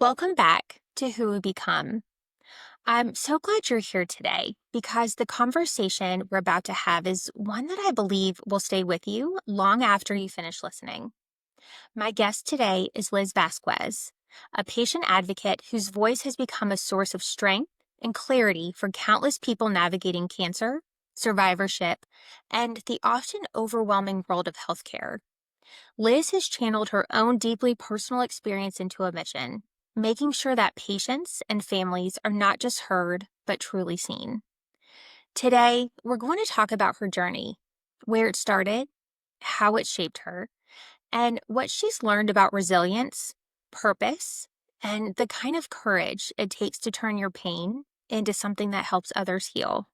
Welcome back to Who We Become. I'm so glad you're here today because the conversation we're about to have is one that I believe will stay with you long after you finish listening. My guest today is Liz Vasquez, a patient advocate whose voice has become a source of strength and clarity for countless people navigating cancer, survivorship, and the often overwhelming world of healthcare. Liz has channeled her own deeply personal experience into a mission, making sure that patients and families are not just heard, but truly seen. Today, we're going to talk about her journey, where it started, how it shaped her, and what she's learned about resilience, purpose, and the kind of courage it takes to turn your pain into something that helps others heal.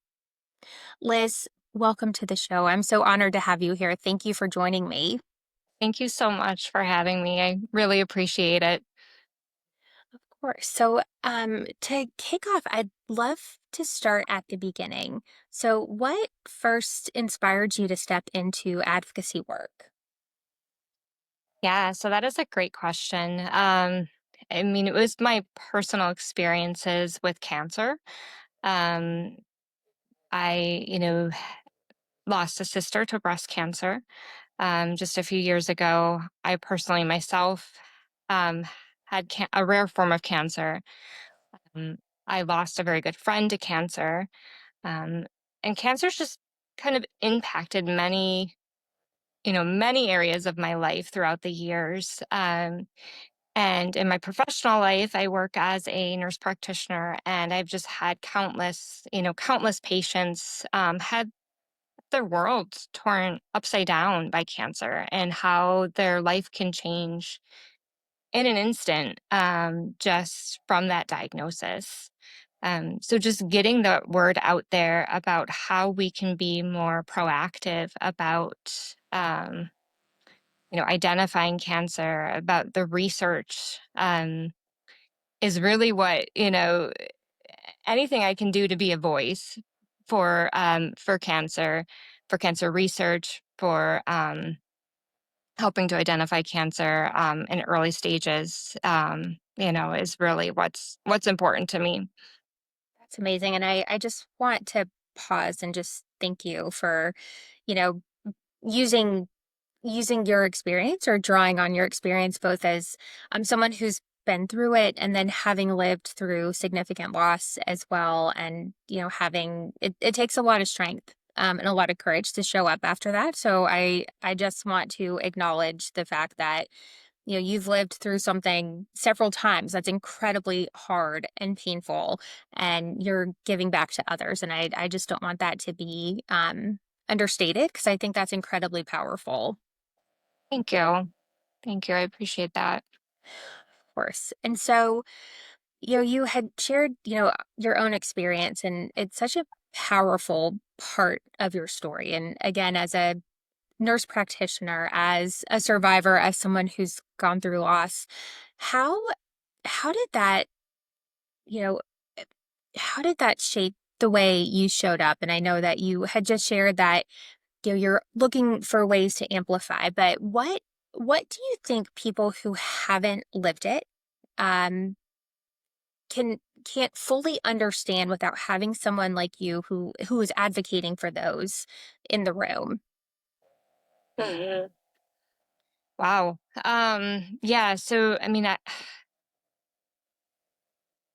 Liz, welcome to the show. I'm so honored to have you here. Thank you for joining me. Thank you so much for having me. I really appreciate it. Course. So, to kick off, I'd love to start at the beginning. So, what first inspired you to step into advocacy work? Yeah, so that is a great question. It was my personal experiences with cancer. Um, I lost a sister to breast cancer just a few years ago. I personally myself um, had a rare form of cancer. Um, I lost a very good friend to cancer, um, and cancer's just kind of impacted many areas of my life throughout the years. And in my professional life, I work as a nurse practitioner, and I've just had countless patients had their worlds torn upside down by cancer and how their life can change in an instant just from that diagnosis. So just getting the word out there about how we can be more proactive about identifying cancer, about the research, is really anything I can do to be a voice for cancer research, for helping to identify cancer in early stages, is really what's important to me. That's amazing. And I just want to pause and just thank you for, you know, using using your experience or drawing on your experience both as someone who's been through it and then having lived through significant loss as well, and having it takes a lot of strength and a lot of courage to show up after that. So I just want to acknowledge the fact that you've lived through something several times that's incredibly hard and painful, and you're giving back to others, and I just don't want that to be understated, because I think that's incredibly powerful. Thank you. Thank you. I appreciate that. Of course. And so, you had shared, your own experience, and it's such a powerful part of your story. And again, as a nurse practitioner, as a survivor, as someone who's gone through loss, how how did that, you know, eh, how did that shape the way you showed up? And I know that you had just shared that, you're looking for ways to amplify, but what do you think people who haven't lived it um can't fully understand without having someone like you who is advocating for those in the room? Mhm. Wow. Yeah. So, I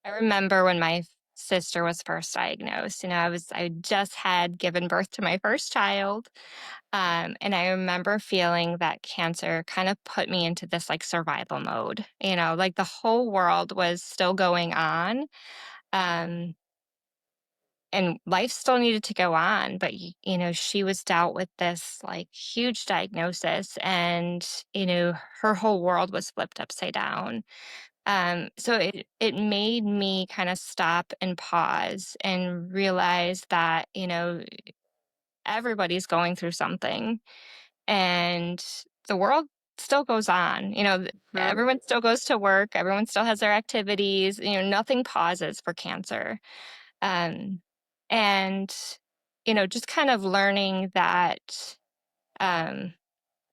remember when my sister was first diagnosed. I just had given birth to my first child. And I remember feeling that cancer kind of put me into this like survival mode, like the whole world was still going on. Um, and life still needed to go on, but she was dealt with this like huge diagnosis, and her whole world was flipped upside down. So it made me kind of stop and pause and realize that, everybody's going through something, and the world still goes on. Hmm. Everyone still goes to work, everyone still has their activities, nothing pauses for cancer. Um, and, just kind of um,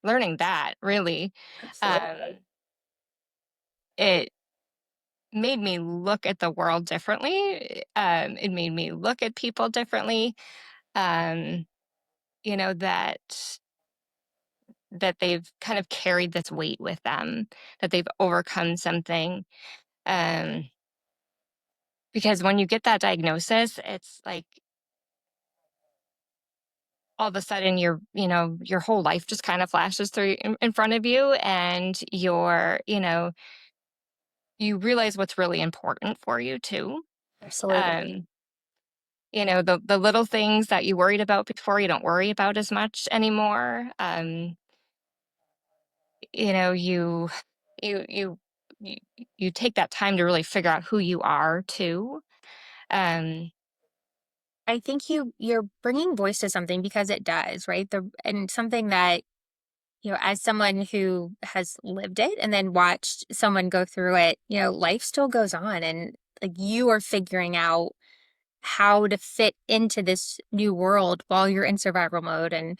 learning that really, Absolutely. um, it made me look at the world differently. It made me look at people differently. Um, you know, that they've kind of carried this weight with them, that they've overcome something. Um, because when you get that diagnosis, it's like all of a sudden your whole life just kind of flashes through in front of you, and you realize what's really important for you too. Absolutely. Um, the little things that you worried about before, you don't worry about as much anymore. You know, you you you you take that time to really figure out who you are too. Um, I think you're bringing voice to something because it does, right? And something that, as someone who has lived it and then watched someone go through it, life still goes on, and like you are figuring out how to fit into this new world while you're in survival mode, and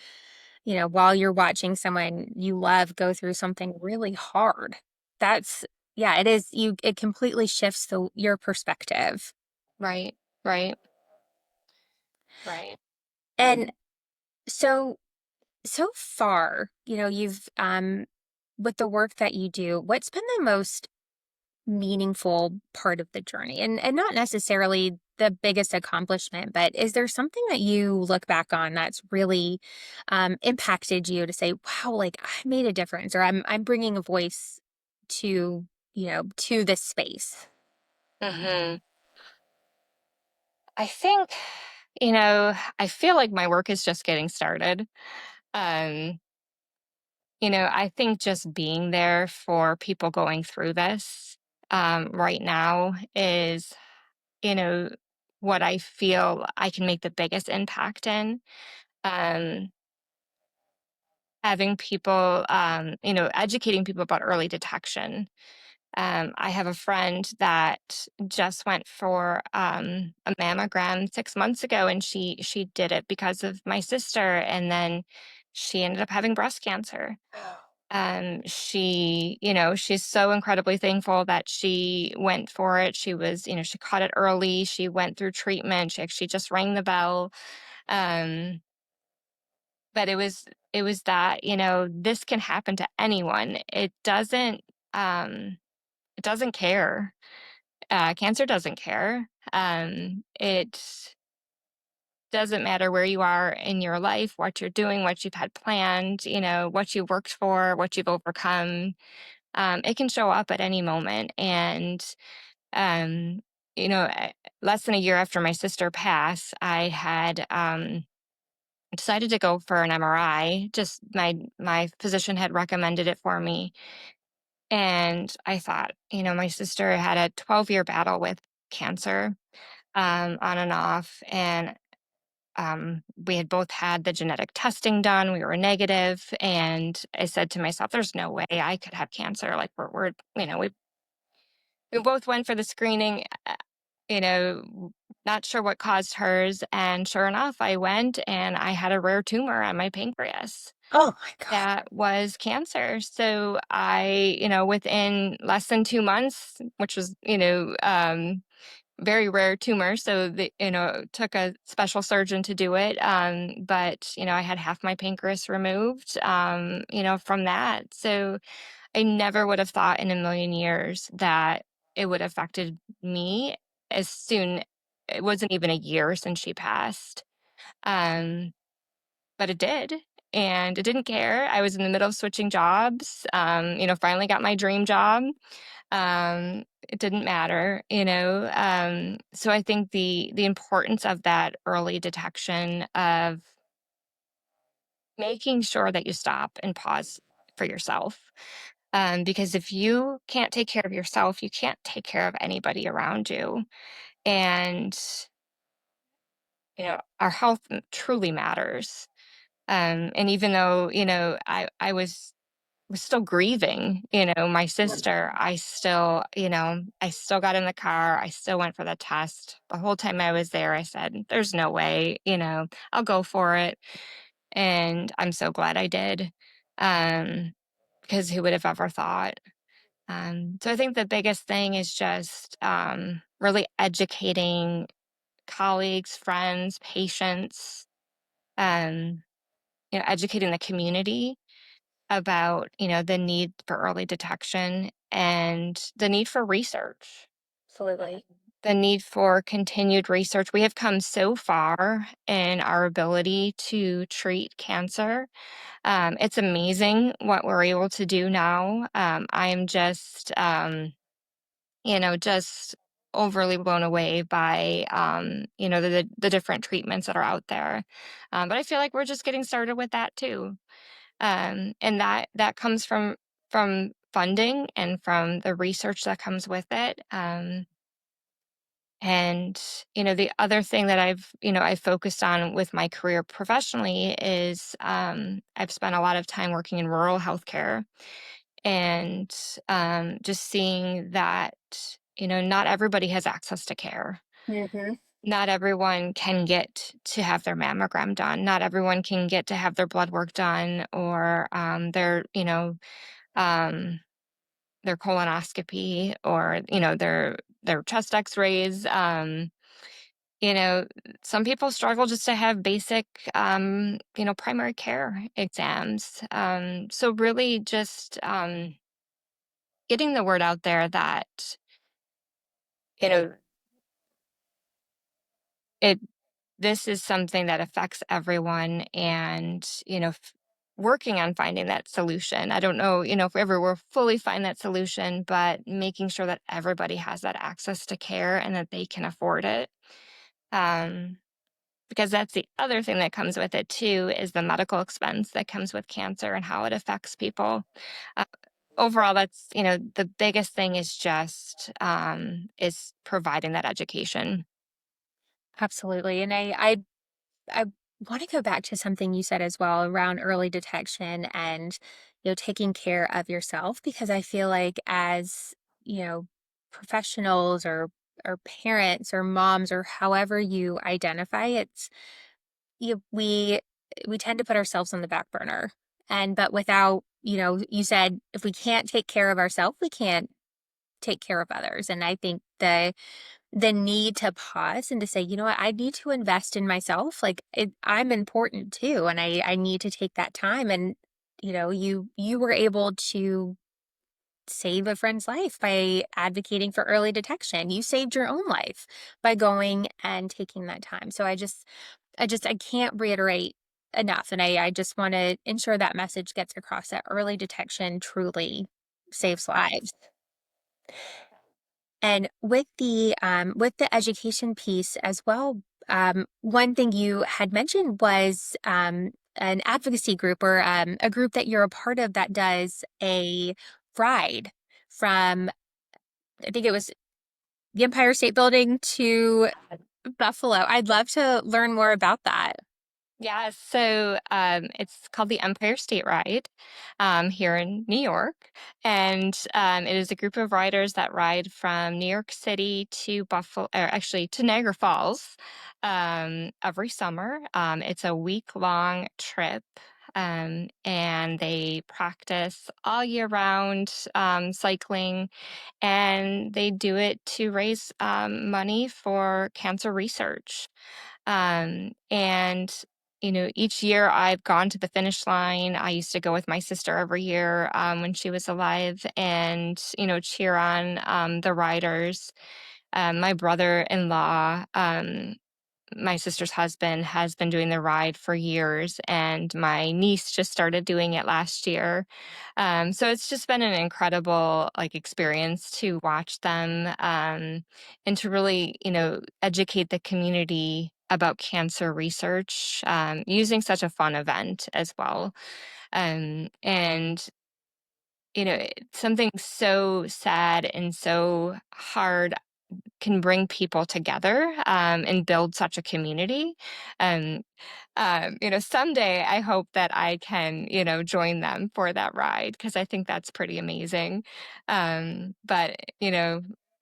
while you're watching someone you love go through something really hard. That's Yeah, it completely shifts your perspective. right, right, right. And so so far, you've with the work that you do, what's been the most meaningful part of the journey? And not necessarily the biggest accomplishment, but is there something that you look back on that's really impacted you to say, wow, like I made a difference, or I'm bringing a voice to, to this space? Hmm. I think, I feel like my work is just getting started. Um, I think just being there for people going through this right now is, you know, what I feel I can make the biggest impact in. Um, Having people, educating people about early detection. I have a friend that just went for a mammogram 6 months ago, and she did it because of my sister, and then she ended up having breast cancer. She's so incredibly thankful that she went for it. She caught it early. She went through treatment. She actually just rang the bell. Um, but it was that, this can happen to anyone. Um, it doesn't care. Cancer doesn't care. It doesn't matter where you are in your life, what you're doing, what you've had planned, what you worked for, what you've overcome. It can show up at any moment. And, um, you know, eh, less than a year after my sister passed, I had decided to go for an MRI. Just my physician had recommended it for me. And I thought, my sister had a 12-year battle with cancer, on and off. And we had both had the genetic testing done. We were negative, and I said to myself, "There's no way I could have cancer." Like we both went for the screening. You know, not sure what caused hers, and sure enough, I went and I had a rare tumor on my pancreas. Oh my God. That was cancer. So within less than 2 months, which was very rare tumor. So it took a special surgeon to do it. But I had half my pancreas removed, from that. So I never would have thought in a million years that it would have affected me as soon. It wasn't even a year since she passed. Um, but it did. And it didn't care. I was in the middle of switching jobs, finally got my dream job. It didn't matter, so I think the importance of that early detection, of making sure that you stop and pause for yourself. Because if you can't take care of yourself, you can't take care of anybody around you. And our health truly matters. And even though I was still grieving, my sister, I still got in the car. I still went for the test. The whole time I was there, I said, there's no way, I'll go for it. And I'm so glad I did. Um, because who would have ever thought? So I think the biggest thing is just really educating colleagues, friends, patients, um, educating the community about, the need for early detection and the need for research, Absolutely. the need for continued research. We have come so far in our ability to treat cancer. It's amazing what we're able to do now. I am just overly blown away by, the different treatments that are out there. But I feel like we're just getting started with that too. And that comes from funding and from the research that comes with it. And the other thing that I've focused on with my career professionally is I've spent a lot of time working in rural healthcare and just seeing that not everybody has access to care. Hmm. Not everyone can get to have their mammogram done. Not everyone can get to have their blood work done or um, their colonoscopy or their chest X-rays. You know, some people struggle just to have basic, primary care exams. So really just getting the word out there that you know it this is something that affects everyone, and working on finding that solution. I don't know, if we ever will fully find that solution, but making sure that everybody has that access to care and that they can afford it. Um, because that's the other thing that comes with it too is the medical expense that comes with cancer and how it affects people. Uh, Overall, that's the biggest thing is just is providing that education. Absolutely. And I want to go back to something you said as well around early detection and, taking care of yourself, because I feel like as, you know, professionals or parents or moms or however you identify, it's we tend to put ourselves on the back burner. And but without, you said if we can't take care of ourselves, we can't take care of others. And I think the need to pause and to say, you know what, I need to invest in myself. Like I'm important too, and I need to take that time. And you were able to save a friend's life by advocating for early detection. You saved your own life by going and taking that time. So I can't reiterate enough, and I just want to ensure that message gets across that early detection truly saves lives. And with the education piece as well, one thing you had mentioned was an advocacy group or a group that you're a part of that does a ride from, I think it was the Empire State Building to Buffalo. I'd love to learn more about that. Yeah, so it's called the Empire State Ride here in New York. And it is a group of riders that ride from New York City to Buffalo, or actually to Niagara Falls every summer. It's a week-long trip. And they practice all year round cycling, and they do it to raise money for cancer research. And each year I've gone to the finish line. I used to go with my sister every year when she was alive and, cheer on the riders. My brother in law, my sister's husband, has been doing the ride for years, and my niece just started doing it last year. So it's just been an incredible experience to watch them and to really, educate the community about cancer research using such a fun event as well. And something so sad and so hard can bring people together and build such a community. Um, Someday I hope that I can, join them for that ride because I think that's pretty amazing. But,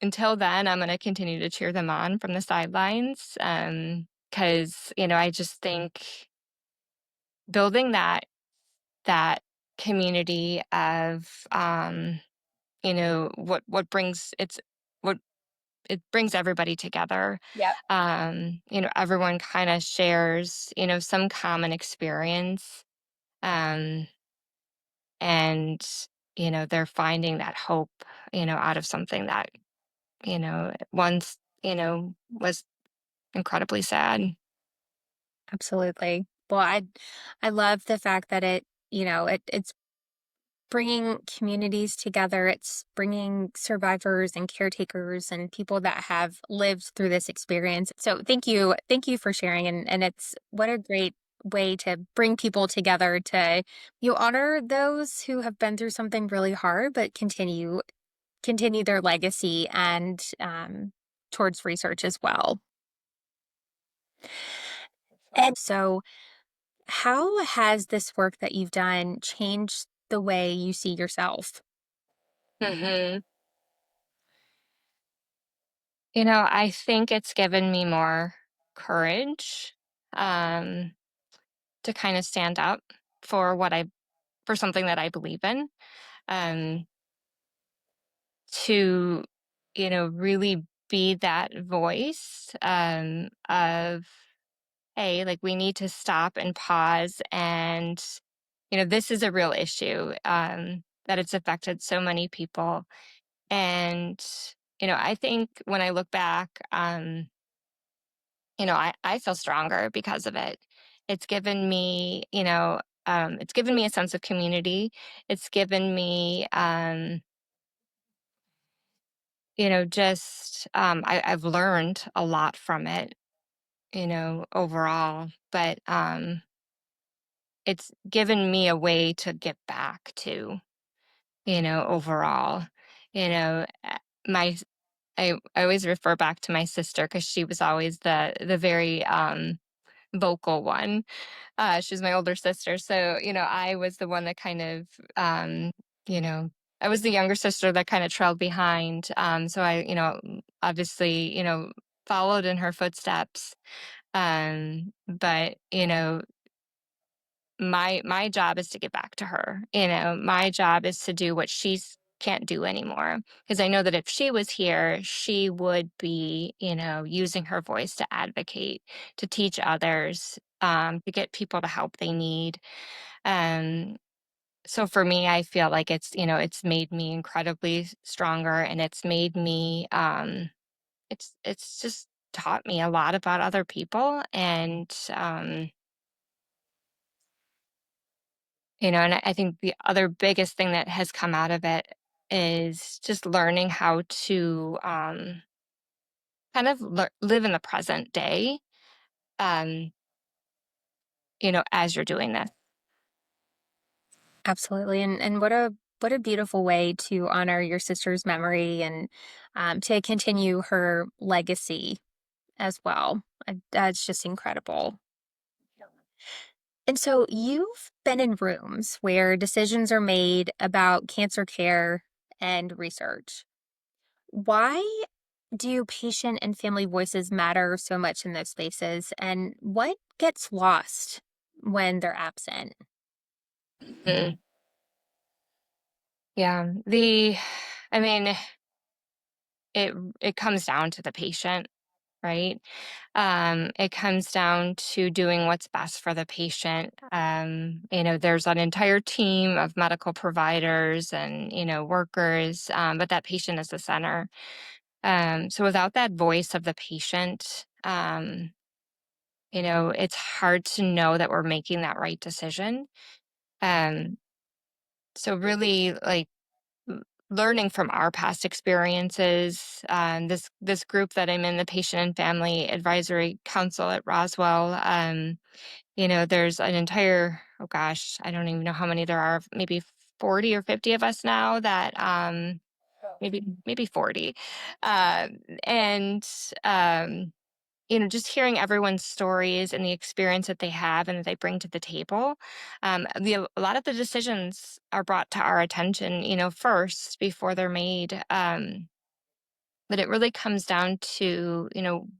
until then, I'm going to continue to cheer them on from the sidelines because, I just think building that community of what brings what it brings everybody together. Yep. Everyone kind of shares, some common experience. Um, and, they're finding that hope, out of something that, once, was incredibly sad. Absolutely. Well, I love the fact that it's bringing communities together. It's bringing survivors and caretakers and people that have lived through this experience. So thank you for sharing. And it's what a great way to bring people together to you honor those who have been through something really hard, but continue their legacy and towards research as well. And so, how has this work that you've done changed the way you see yourself? Hmm. I think it's given me more courage, um, to kind of stand up for for something that I believe in, um, to, really be that voice, of, hey, like we need to stop and pause. And, this is a real issue, that it's affected so many people. And, I think when I look back, I feel stronger because of it. It's given me, it's given me a sense of community. It's given me, I've learned a lot from it, overall. But it's given me a way to get back to, overall. You know, my I always refer back to my sister because she was always the very vocal one. She's my older sister. So, I was the one that kind of, you know, I was the younger sister that kind of trailed behind. So I, obviously, followed in her footsteps. But, my job is to get back to her. My job is to do what she's can't do anymore, because I know that if she was here, she would be, using her voice to advocate, to teach others, to get people the help they need. um so for me, I feel like it's made me incredibly stronger, and it's made me, it's just taught me a lot about other people. And and I think the other biggest thing that has come out of it is just learning how to, kind of live in the present day, um, as you're doing this. Absolutely. And what a beautiful way to honor your sister's memory and to continue her legacy as well. That's just incredible. And so you've been in rooms where decisions are made about cancer care and research. Why do patient and family voices matter so much in those spaces? And what gets lost when they're absent? Mm. Yeah. I mean, it comes down to the patient, right? It comes down to doing what's best for the patient. There's an entire team of medical providers and, workers, but that patient is the center. So without that voice of the patient, it's hard to know that we're making that right decision. Um, so really, like, learning from our past experiences, this group that I'm in, the Patient and Family Advisory Council at Roswell. There's an entire, oh gosh, I don't even know how many there are, maybe 40 or 50 of us now that, maybe 40. And um, just hearing everyone's stories and the experience that they have and that they bring to the table. A lot of the decisions are brought to our attention, first before they're made. But it really comes down to,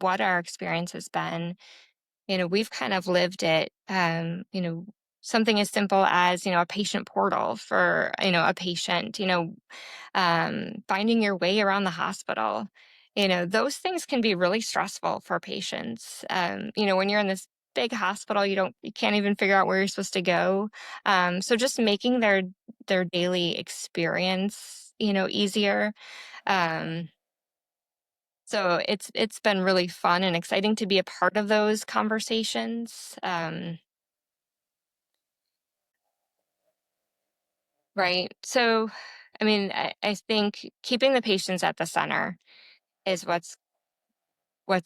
what our experience has been. We've kind of lived it. something as simple as, a patient portal for, a patient, finding your way around the hospital. Those things can be really stressful for patients. When you're in this big hospital, you can't even figure out where you're supposed to go. So just making their daily experience, easier. Um, so it's been really fun and exciting to be a part of those conversations. Right. So, I mean, I think keeping the patients at the center is what's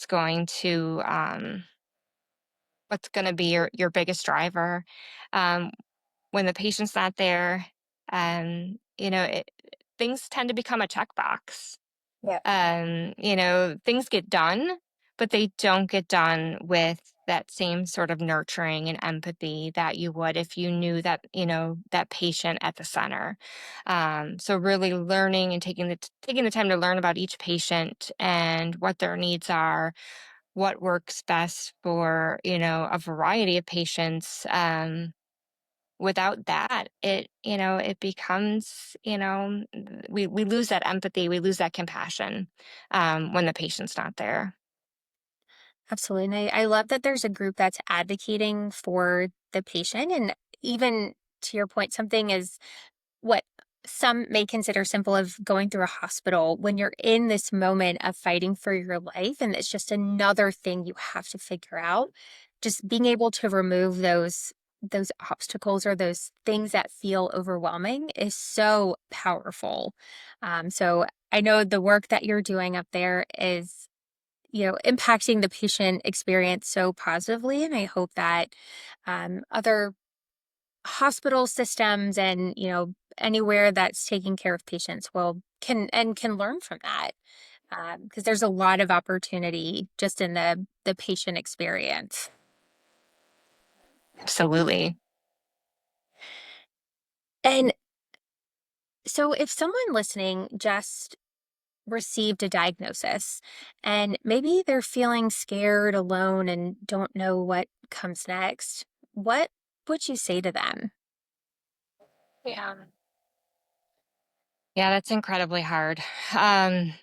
going to be your biggest driver. Um, when the patient's not there, things tend to become a checkbox. Yeah. Things get done, but they don't get done with that same sort of nurturing and empathy that you would if you knew that patient at the center. So really learning and taking the time to learn about each patient and what their needs are, what works best for, a variety of patients. Without that, it becomes, we lose that empathy, we lose that compassion, when the patient's not there. Absolutely. And I love that there's a group that's advocating for the patient. And even to your point, something is what some may consider simple of going through a hospital when you're in this moment of fighting for your life. And it's just another thing you have to figure out. Just being able to remove those obstacles or those things that feel overwhelming is so powerful. So I know the work that you're doing up there is impacting the patient experience so positively. And I hope that other hospital systems and, anywhere that's taking care of patients can learn from that. Because there's a lot of opportunity just in the patient experience. Absolutely. And so if someone listening just received a diagnosis and maybe they're feeling scared, alone, and don't know what comes next, what would you say to them? Yeah. Yeah, that's incredibly hard. The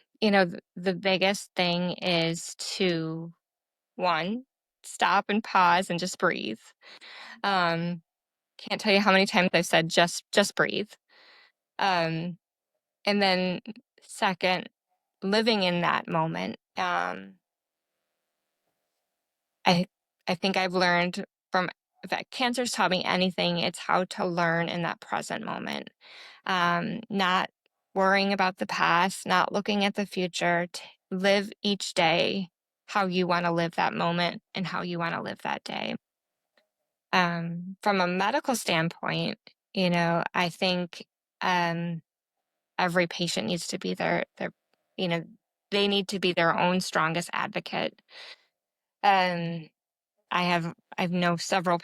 biggest thing is to, one, stop and pause and just breathe. Um, can't tell you how many times I've said just breathe. Um, and then second, living in that moment. I I think I've learned from that cancer's taught me anything, it's how to learn in that present moment. Not worrying about the past, not looking at the future, live each day how you want to live that moment and how you want to live that day. From a medical standpoint, I think um, every patient needs to be you know, they need to be their own strongest advocate. Um, I've know several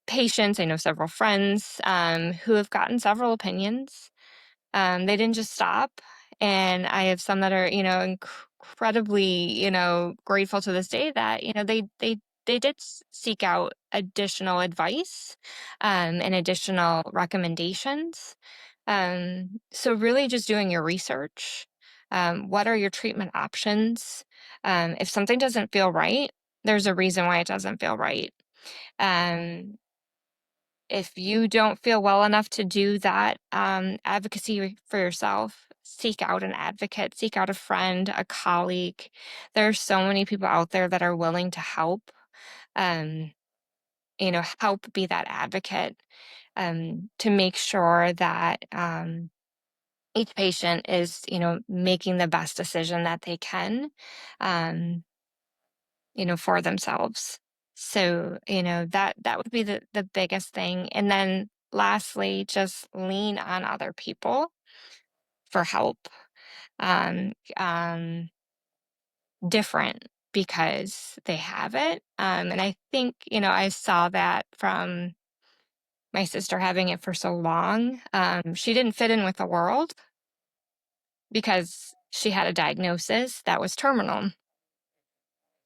patients, I know several friends who have gotten several opinions. They didn't just stop. And I have some that are, incredibly, grateful to this day that, they did seek out additional advice and additional recommendations. So really just doing your research. What are your treatment options? If something doesn't feel right, there's a reason why it doesn't feel right. Um, if you don't feel well enough to do that advocacy for yourself, seek out an advocate, seek out a friend, a colleague. There are so many people out there that are willing to help, um, help be that advocate to make sure that each patient is, making the best decision that they can. Um, for themselves. So, that would be the biggest thing. And then lastly, just lean on other people for help. Um, um, Different because they have it. And I think, I saw that from my sister having it for so long. She didn't fit in with the world because she had a diagnosis that was terminal.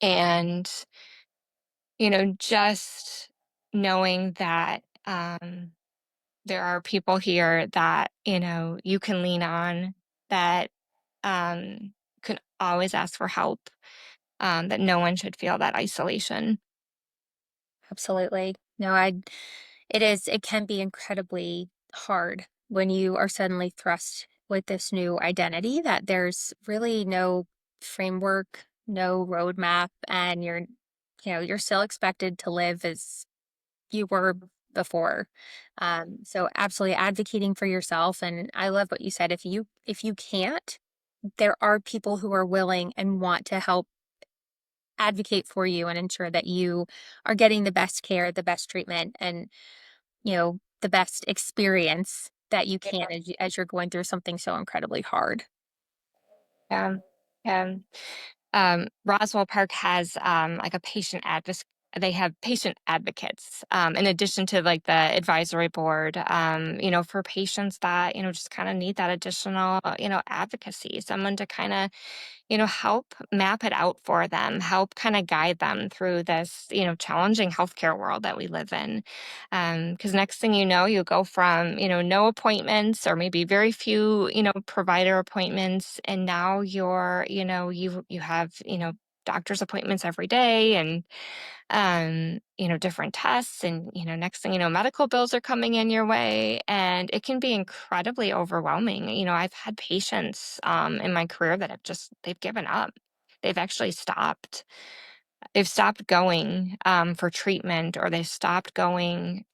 And just knowing that Um, there are people here that, you can lean on, that can always ask for help, that no one should feel that isolation. Absolutely. No, it can be incredibly hard when you are suddenly thrust with this new identity that there's really no framework, no roadmap, and you're still expected to live as you were before. So absolutely advocating for yourself. And I love what you said. If you can't, there are people who are willing and want to help advocate for you and ensure that you are getting the best care, the best treatment, and the best experience that you can as you're going through something so incredibly hard. Yeah. Yeah. Roswell Park has, like a they have patient advocates, in addition to like the advisory board, for patients that, just kind of need that additional, advocacy, someone to kind of, help map it out for them, help kind of guide them through this, challenging healthcare world that we live in. Because next thing you know, you go from, no appointments or maybe very few, provider appointments, and now you have, doctor's appointments every day, and different tests, and next thing you know, medical bills are coming in your way, and it can be incredibly overwhelming. I've had patients in my career that they've given up. They've actually stopped. They've stopped going for treatment, or they stopped going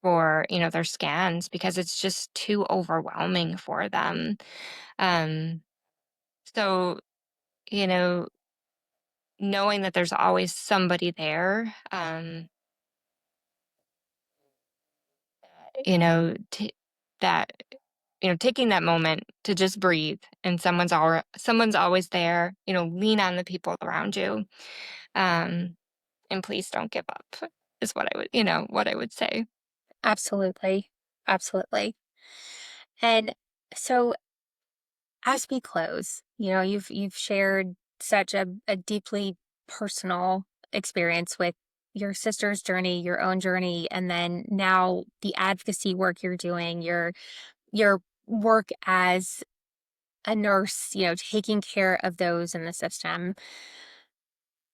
for their scans because it's just too overwhelming for them. Um, so you know, knowing that there's always somebody there, you know, t- that taking that moment to just breathe, and someone's always there. Lean on the people around you, um, and please don't give up. Is what I would say. Absolutely. Absolutely. And so as we close, you've shared such a deeply personal experience with your sister's journey, your own journey, and then now the advocacy work you're doing, your work as a nurse, taking care of those in the system.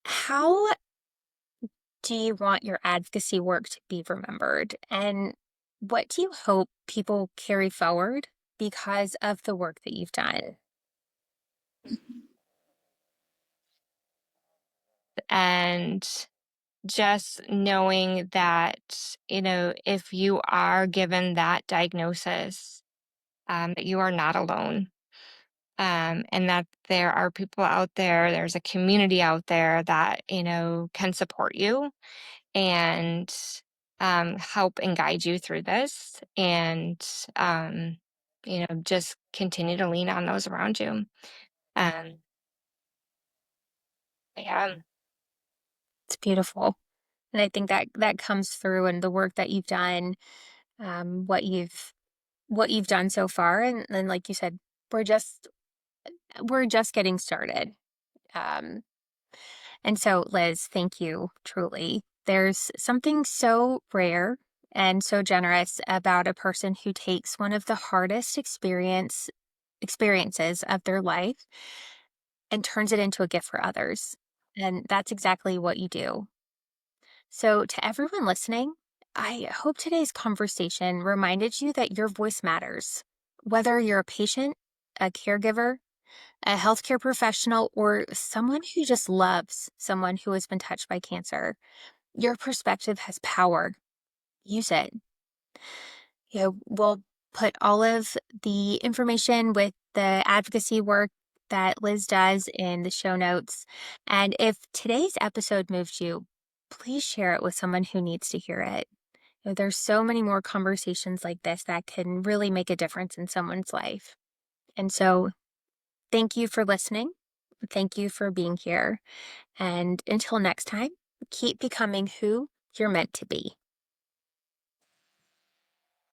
How do you want your advocacy work to be remembered? And what do you hope people carry forward because of the work that you've done? And just knowing that, if you are given that diagnosis, that you are not alone. And that there are people out there, there's a community out there that, can support you, and help and guide you through this. And, just continue to lean on those around you. Um, yeah. It's beautiful. And I think that that comes through in the work that you've done, um, what you've what you've done so far. And then, like you said, we're just we're just getting started. Um, and so, Liz, thank you, truly. There's something so rare and so generous about a person who takes one of the hardest experiences of their life and turns it into a gift for others. And that's exactly what you do. So, to everyone listening, I hope today's conversation reminded you that your voice matters. Whether you're a patient, a caregiver, a healthcare professional, or someone who just loves someone who has been touched by cancer, your perspective has power. Use it. We'll put all of the information with the advocacy work that Liz does in the show notes. And if today's episode moved you, please share it with someone who needs to hear it. There's so many more conversations like this that can really make a difference in someone's life. And so, thank you for listening. Thank you for being here. And until next time, keep becoming who you're meant to be.